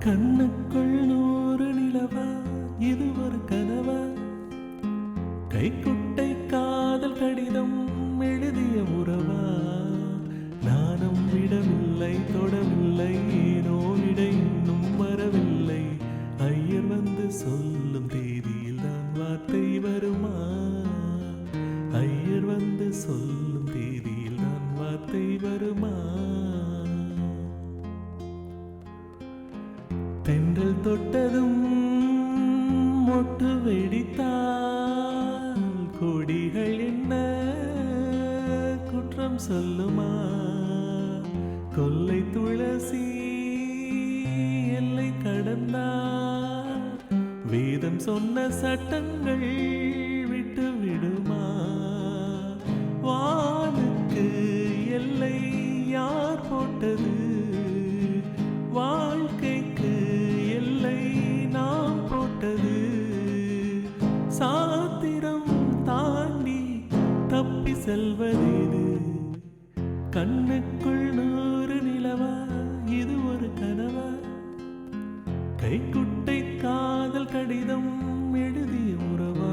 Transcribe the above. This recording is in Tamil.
கண்ணுக்குள் 100 நிலவா, இது ஒரு கனவா? கைக்குட்டை காதல் கடிதம் எழுதிய உறவா? நானும் விடவில்லை, தொடவில்லை, ஏனோ விட இன்னும் வரவில்லை. ஐயர் வந்து சொல்லும் தேதியில் தான் வார்த்தை வருமா? ஐயர் வந்து சொல்லும் தேதியில் தான் வார்த்தை வருமா? தென்றல் தொட்டதும் மொட்டு வெடித்தால் கொடிகள் என்ன குற்றம் சொல்லுமா? கொல்லை துளசி எல்லை கடந்தால் வேதம் சொன்ன சட்டங்கள் விட்டு விடுமா? வானுக்கு எல்லை யார் போட்டது? வாழ்க்கைக்கு எல்லை நாம் போட்டது. சாத்திரம் தாண்டி தப்பி செல்வதேது? கண்ணுக்குள் 100 நிலவா, இது ஒரு கனவா? கைக்குட்டை காதல் கடிதம் எழுதிய உறவா?